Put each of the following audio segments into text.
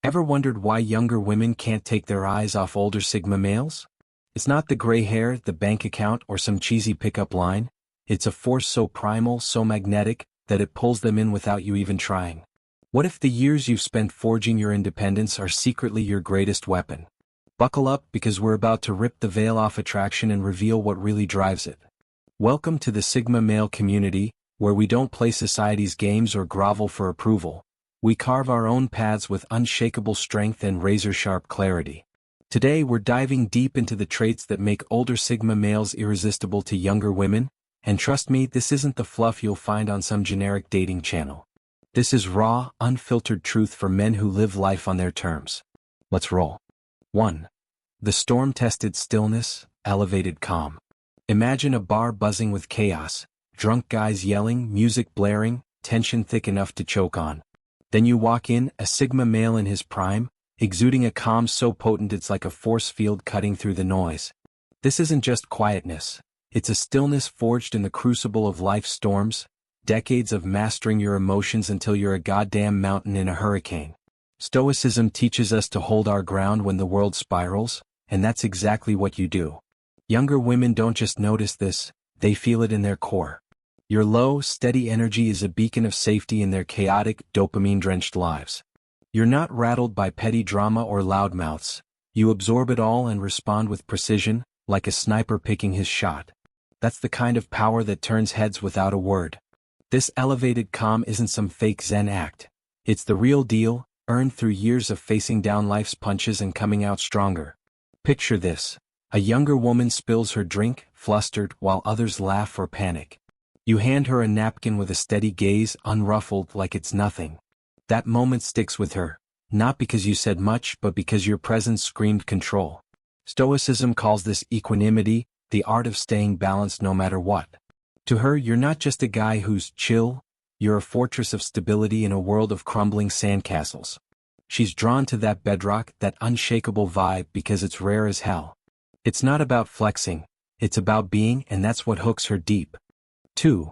Ever wondered why younger women can't take their eyes off older Sigma males? It's not the gray hair, the bank account, or some cheesy pickup line. It's a force so primal, so magnetic, that it pulls them in without you even trying. What if the years you've spent forging your independence are secretly your greatest weapon? Buckle up, because we're about to rip the veil off attraction and reveal what really drives it. Welcome to the Sigma male community, where we don't play society's games or grovel for approval. We carve our own paths with unshakable strength and razor-sharp clarity. Today we're diving deep into the traits that make older Sigma males irresistible to younger women, and trust me, this isn't the fluff you'll find on some generic dating channel. This is raw, unfiltered truth for men who live life on their terms. Let's roll. 1. The storm-tested stillness, elevated calm. Imagine a bar buzzing with chaos, drunk guys yelling, music blaring, tension thick enough to choke on. Then you walk in, a Sigma male in his prime, exuding a calm so potent it's like a force field cutting through the noise. This isn't just quietness, it's a stillness forged in the crucible of life's storms, decades of mastering your emotions until you're a goddamn mountain in a hurricane. Stoicism teaches us to hold our ground when the world spirals, and that's exactly what you do. Younger women don't just notice this, they feel it in their core. Your low, steady energy is a beacon of safety in their chaotic, dopamine-drenched lives. You're not rattled by petty drama or loudmouths. You absorb it all and respond with precision, like a sniper picking his shot. That's the kind of power that turns heads without a word. This elevated calm isn't some fake Zen act. It's the real deal, earned through years of facing down life's punches and coming out stronger. Picture this. A younger woman spills her drink, flustered, while others laugh or panic. You hand her a napkin with a steady gaze, unruffled like it's nothing. That moment sticks with her, not because you said much but because your presence screamed control. Stoicism calls this equanimity, the art of staying balanced no matter what. To her, you're not just a guy who's chill, you're a fortress of stability in a world of crumbling sandcastles. She's drawn to that bedrock, that unshakable vibe because it's rare as hell. It's not about flexing, it's about being, and that's what hooks her deep. 2.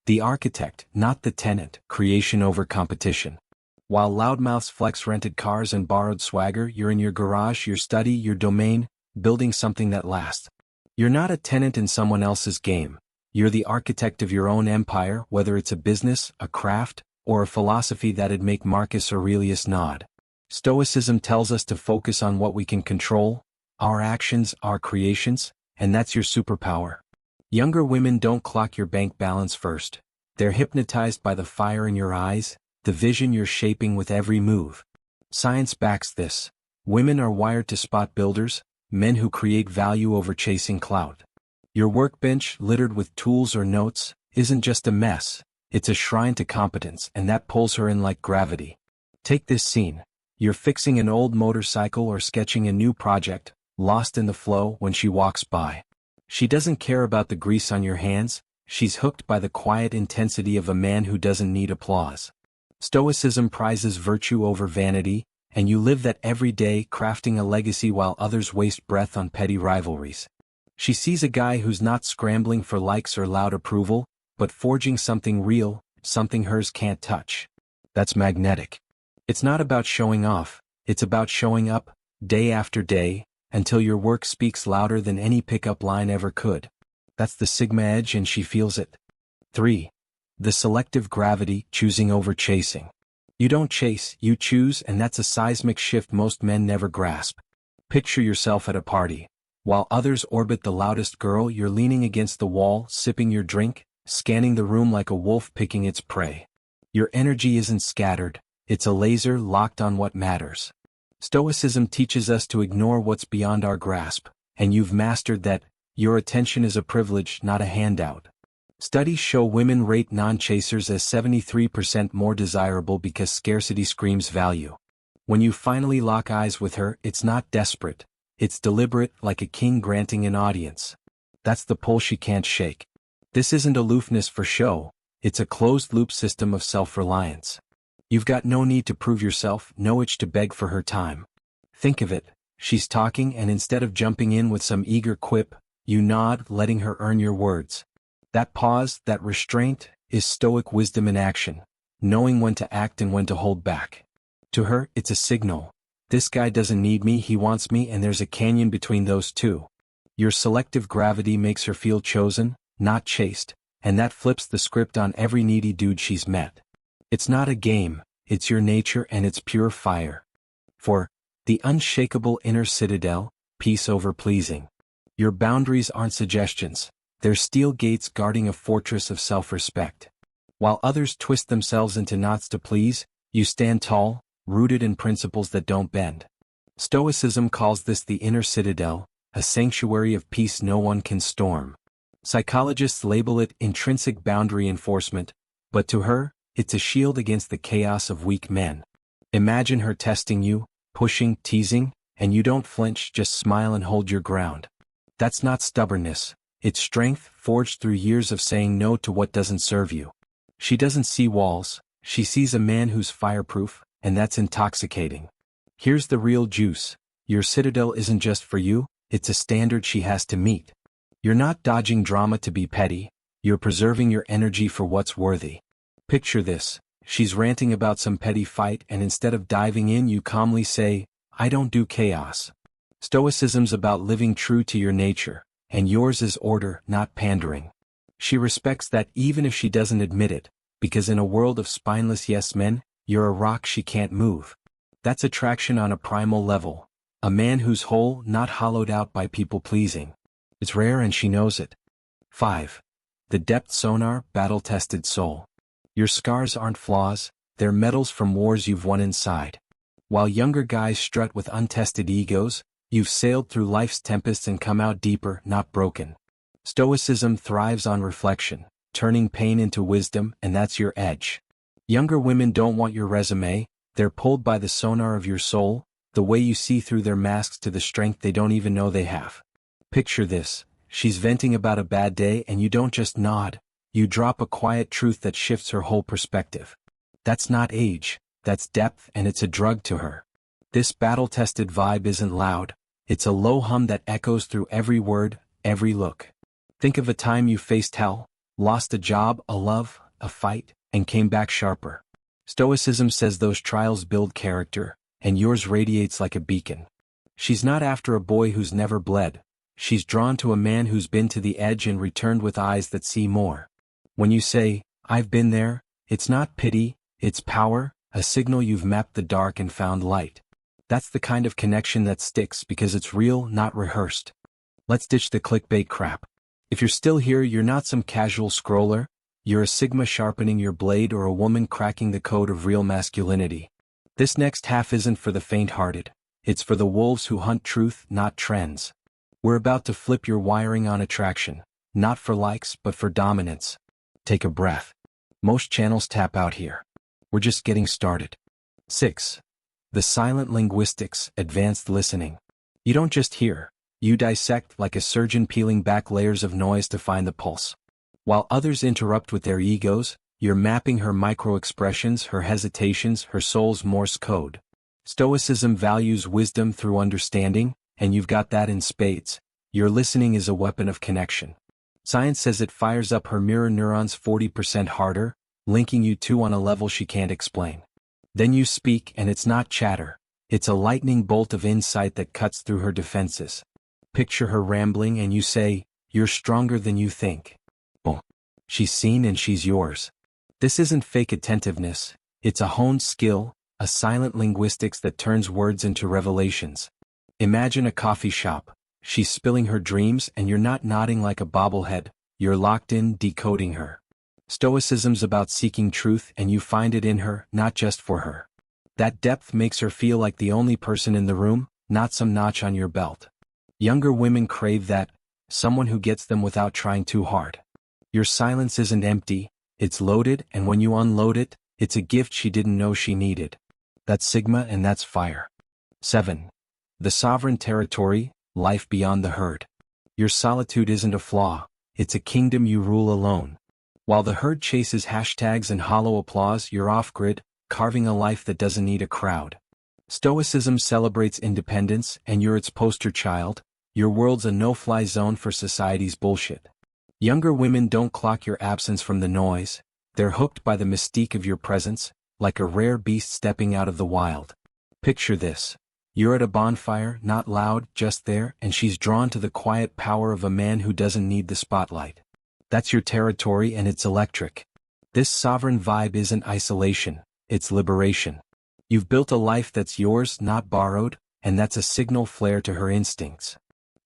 The architect, not the tenant, creation over competition. While loudmouths flex rented cars and borrowed swagger, you're in your garage, your study, your domain, building something that lasts. You're not a tenant in someone else's game. You're the architect of your own empire, whether it's a business, a craft, or a philosophy that'd make Marcus Aurelius nod. Stoicism tells us to focus on what we can control, our actions, our creations, and that's your superpower. Younger women don't clock your bank balance first. They're hypnotized by the fire in your eyes, the vision you're shaping with every move. Science backs this. Women are wired to spot builders, men who create value over chasing clout. Your workbench, littered with tools or notes, isn't just a mess, it's a shrine to competence, and that pulls her in like gravity. Take this scene. You're fixing an old motorcycle or sketching a new project, lost in the flow when she walks by. She doesn't care about the grease on your hands, she's hooked by the quiet intensity of a man who doesn't need applause. Stoicism prizes virtue over vanity, and you live that every day, crafting a legacy while others waste breath on petty rivalries. She sees a guy who's not scrambling for likes or loud approval, but forging something real, something hers can't touch. That's magnetic. It's not about showing off, it's about showing up, day after day, until your work speaks louder than any pickup line ever could. That's the Sigma edge, and she feels it. 3. The selective gravity, choosing over chasing. You don't chase, you choose, and that's a seismic shift most men never grasp. Picture yourself at a party. While others orbit the loudest girl, you're leaning against the wall, sipping your drink, scanning the room like a wolf picking its prey. Your energy isn't scattered, it's a laser locked on what matters. Stoicism teaches us to ignore what's beyond our grasp, and you've mastered that. Your attention is a privilege, not a handout. Studies show women rate non-chasers as 73% more desirable because scarcity screams value. When you finally lock eyes with her, it's not desperate, it's deliberate, like a king granting an audience. That's the pull she can't shake. This isn't aloofness for show, it's a closed-loop system of self-reliance. You've got no need to prove yourself, no itch to beg for her time. Think of it, she's talking, and instead of jumping in with some eager quip, you nod, letting her earn your words. That pause, that restraint, is stoic wisdom in action, knowing when to act and when to hold back. To her, it's a signal. This guy doesn't need me, he wants me, and there's a canyon between those two. Your selective gravity makes her feel chosen, not chased, and that flips the script on every needy dude she's met. It's not a game, it's your nature and it's pure fire. 4. The unshakable inner citadel, peace over pleasing. Your boundaries aren't suggestions, they're steel gates guarding a fortress of self-respect. While others twist themselves into knots to please, you stand tall, rooted in principles that don't bend. Stoicism calls this the inner citadel, a sanctuary of peace no one can storm. Psychologists label it intrinsic boundary enforcement, but to her, it's a shield against the chaos of weak men. Imagine her testing you, pushing, teasing, and you don't flinch, just smile and hold your ground. That's not stubbornness, it's strength forged through years of saying no to what doesn't serve you. She doesn't see walls, she sees a man who's fireproof, and that's intoxicating. Here's the real juice. Your citadel isn't just for you, it's a standard she has to meet. You're not dodging drama to be petty, you're preserving your energy for what's worthy. Picture this, she's ranting about some petty fight and instead of diving in you calmly say, I don't do chaos. Stoicism's about living true to your nature, and yours is order, not pandering. She respects that even if she doesn't admit it, because in a world of spineless yes men, you're a rock she can't move. That's attraction on a primal level. A man who's whole, not hollowed out by people-pleasing. It's rare and she knows it. 5. The depth sonar, battle-tested soul. Your scars aren't flaws, they're medals from wars you've won inside. While younger guys strut with untested egos, you've sailed through life's tempests and come out deeper, not broken. Stoicism thrives on reflection, turning pain into wisdom, and that's your edge. Younger women don't want your resume, they're pulled by the sonar of your soul, the way you see through their masks to the strength they don't even know they have. Picture this, she's venting about a bad day and you don't just nod, you drop a quiet truth that shifts her whole perspective. That's not age, that's depth, and it's a drug to her. This battle-tested vibe isn't loud, it's a low hum that echoes through every word, every look. Think of a time you faced hell, lost a job, a love, a fight, and came back sharper. Stoicism says those trials build character, and yours radiates like a beacon. She's not after a boy who's never bled, she's drawn to a man who's been to the edge and returned with eyes that see more. When you say, I've been there, it's not pity, it's power, a signal you've mapped the dark and found light. That's the kind of connection that sticks because it's real, not rehearsed. Let's ditch the clickbait crap. If you're still here, you're not some casual scroller, you're a Sigma sharpening your blade or a woman cracking the code of real masculinity. This next half isn't for the faint-hearted, it's for the wolves who hunt truth, not trends. We're about to flip your wiring on attraction, not for likes but for dominance. Take a breath. Most channels tap out here. We're just getting started. 6. The silent linguistics, advanced listening. You don't just hear, you dissect like a surgeon peeling back layers of noise to find the pulse. While others interrupt with their egos, you're mapping her micro-expressions, her hesitations, her soul's Morse code. Stoicism values wisdom through understanding, and you've got that in spades. Your listening is a weapon of connection. Science says it fires up her mirror neurons 40% harder, linking you two on a level she can't explain. Then you speak and it's not chatter, it's a lightning bolt of insight that cuts through her defenses. Picture her rambling and you say, you're stronger than you think. Boom. She's seen and she's yours. This isn't fake attentiveness, it's a honed skill, a silent linguistics that turns words into revelations. Imagine a coffee shop, she's spilling her dreams and you're not nodding like a bobblehead, you're locked in, decoding her. Stoicism's about seeking truth and you find it in her, not just for her. That depth makes her feel like the only person in the room, not some notch on your belt. Younger women crave that, someone who gets them without trying too hard. Your silence isn't empty, it's loaded, and when you unload it, it's a gift she didn't know she needed. That's Sigma and that's fire. 7. The sovereign territory, life beyond the herd. Your solitude isn't a flaw, it's a kingdom you rule alone. While the herd chases hashtags and hollow applause, you're off-grid, carving a life that doesn't need a crowd. Stoicism celebrates independence, and you're its poster child. Your world's a no-fly zone for society's bullshit. Younger women don't clock your absence from the noise, they're hooked by the mystique of your presence, like a rare beast stepping out of the wild. Picture this. You're at a bonfire, not loud, just there, and she's drawn to the quiet power of a man who doesn't need the spotlight. That's your territory and it's electric. This sovereign vibe isn't isolation, it's liberation. You've built a life that's yours, not borrowed, and that's a signal flare to her instincts.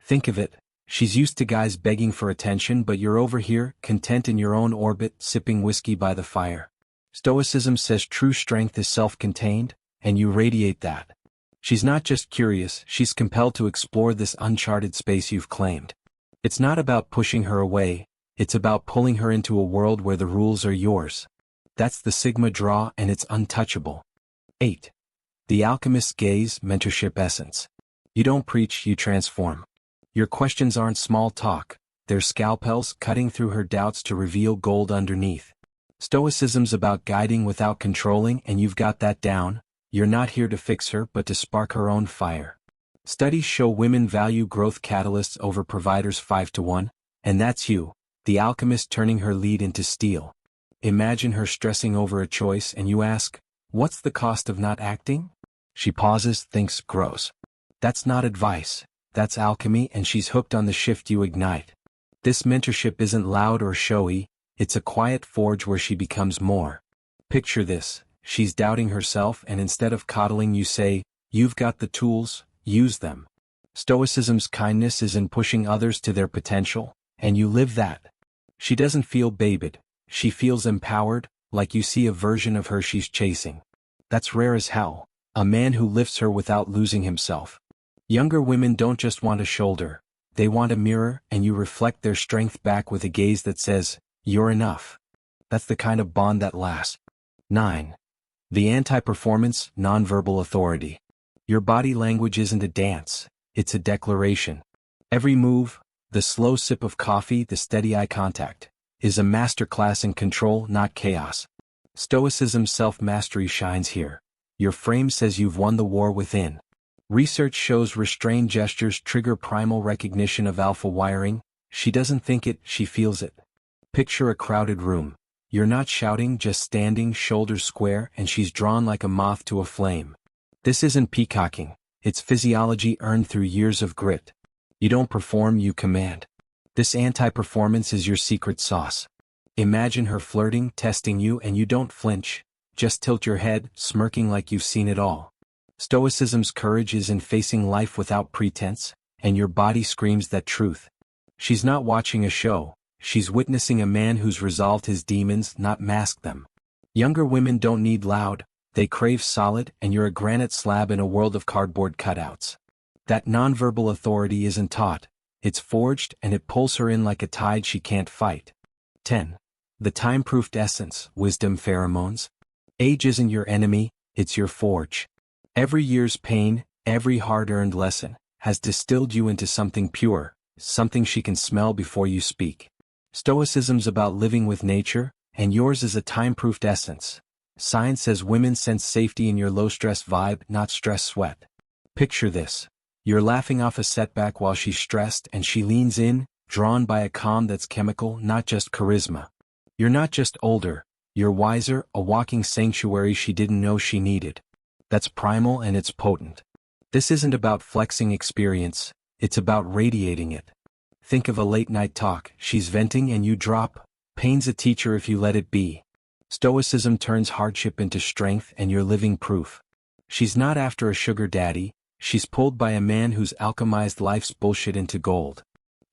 Think of it, she's used to guys begging for attention, but you're over here, content in your own orbit, sipping whiskey by the fire. Stoicism says true strength is self-contained, and you radiate that. She's not just curious, she's compelled to explore this uncharted space you've claimed. It's not about pushing her away, it's about pulling her into a world where the rules are yours. That's the Sigma draw and it's untouchable. 8. The Alchemist's gaze, mentorship essence. You don't preach, you transform. Your questions aren't small talk, they're scalpels cutting through her doubts to reveal gold underneath. Stoicism's about guiding without controlling, and you've got that down. You're not here to fix her but to spark her own fire. Studies show women value growth catalysts over providers 5-1, and that's you, the alchemist turning her lead into steel. Imagine her stressing over a choice and you ask, "What's the cost of not acting?" She pauses, thinks, grows. That's not advice, that's alchemy, and she's hooked on the shift you ignite. This mentorship isn't loud or showy, it's a quiet forge where she becomes more. Picture this. She's doubting herself, and instead of coddling you say, "You've got the tools, use them." Stoicism's kindness is in pushing others to their potential, and you live that. She doesn't feel babied, she feels empowered, like you see a version of her she's chasing. That's rare as hell, a man who lifts her without losing himself. Younger women don't just want a shoulder, they want a mirror, and you reflect their strength back with a gaze that says, "You're enough." That's the kind of bond that lasts. 9. The anti-performance, nonverbal authority. Your body language isn't a dance, it's a declaration. Every move, the slow sip of coffee, the steady eye contact, is a masterclass in control, not chaos. Stoicism's self-mastery shines here. Your frame says you've won the war within. Research shows restrained gestures trigger primal recognition of alpha wiring. She doesn't think it, she feels it. Picture a crowded room. You're not shouting, just standing, shoulders square, and she's drawn like a moth to a flame. This isn't peacocking, it's physiology earned through years of grit. You don't perform, you command. This anti-performance is your secret sauce. Imagine her flirting, testing you, and you don't flinch, just tilt your head, smirking like you've seen it all. Stoicism's courage is in facing life without pretense, and your body screams that truth. She's not watching a show. She's witnessing a man who's resolved his demons, not masked them. Younger women don't need loud, they crave solid, and you're a granite slab in a world of cardboard cutouts. That nonverbal authority isn't taught, it's forged, and it pulls her in like a tide she can't fight. 10. The time-proofed essence, wisdom pheromones. Age isn't your enemy, it's your forge. Every year's pain, every hard-earned lesson, has distilled you into something pure, something she can smell before you speak. Stoicism's about living with nature, and yours is a time-proofed essence. Science says women sense safety in your low-stress vibe, not stress sweat. Picture this. You're laughing off a setback while she's stressed, and she leans in, drawn by a calm that's chemical, not just charisma. You're not just older, you're wiser, a walking sanctuary she didn't know she needed. That's primal and it's potent. This isn't about flexing experience, it's about radiating it. Think of a late-night talk, she's venting and you drop, pain's a teacher if you let it be. Stoicism turns hardship into strength and you're living proof. She's not after a sugar daddy, she's pulled by a man who's alchemized life's bullshit into gold.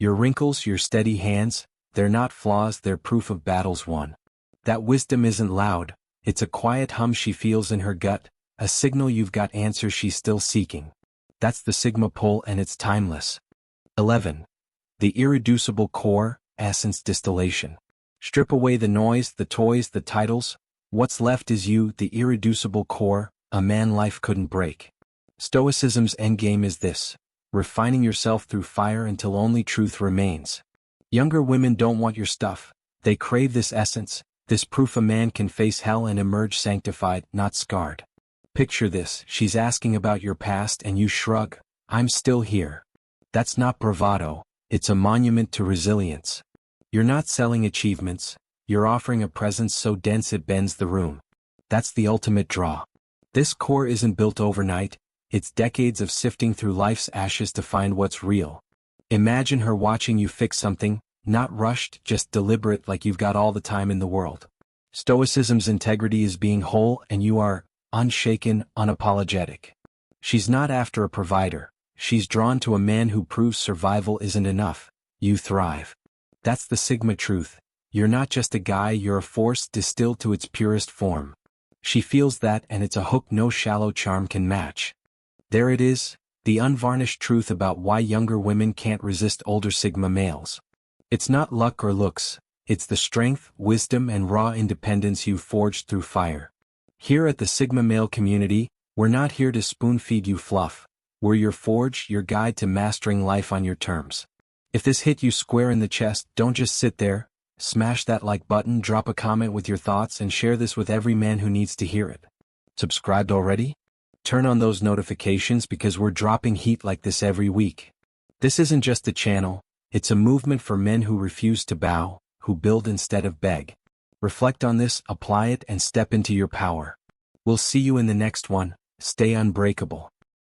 Your wrinkles, your steady hands, they're not flaws, they're proof of battles won. That wisdom isn't loud, it's a quiet hum she feels in her gut, a signal you've got answers she's still seeking. That's the Sigma pull and it's timeless. 11. The irreducible core, essence distillation. Strip away the noise, the toys, the titles. What's left is you, the irreducible core, a man life couldn't break. Stoicism's endgame is this: refining yourself through fire until only truth remains. Younger women don't want your stuff, they crave this essence, this proof a man can face hell and emerge sanctified, not scarred. Picture this, she's asking about your past and you shrug, "I'm still here." That's not bravado. It's a monument to resilience. You're not selling achievements, you're offering a presence so dense it bends the room. That's the ultimate draw. This core isn't built overnight, it's decades of sifting through life's ashes to find what's real. Imagine her watching you fix something, not rushed, just deliberate, like you've got all the time in the world. Stoicism's integrity is being whole, and you are unshaken, unapologetic. She's not after a provider, she's drawn to a man who proves survival isn't enough, you thrive. That's the Sigma truth. You're not just a guy, you're a force distilled to its purest form. She feels that, and it's a hook no shallow charm can match. There it is, the unvarnished truth about why younger women can't resist older Sigma males. It's not luck or looks, it's the strength, wisdom, and raw independence you've forged through fire. Here at the Sigma male community, we're not here to spoon-feed you fluff. We're your forge, your guide to mastering life on your terms. If this hit you square in the chest, don't just sit there. Smash that like button, drop a comment with your thoughts, and share this with every man who needs to hear it. Subscribed already? Turn on those notifications, because we're dropping heat like this every week. This isn't just a channel, it's a movement for men who refuse to bow, who build instead of beg. Reflect on this, apply it, and step into your power. We'll see you in the next one. Stay unbreakable.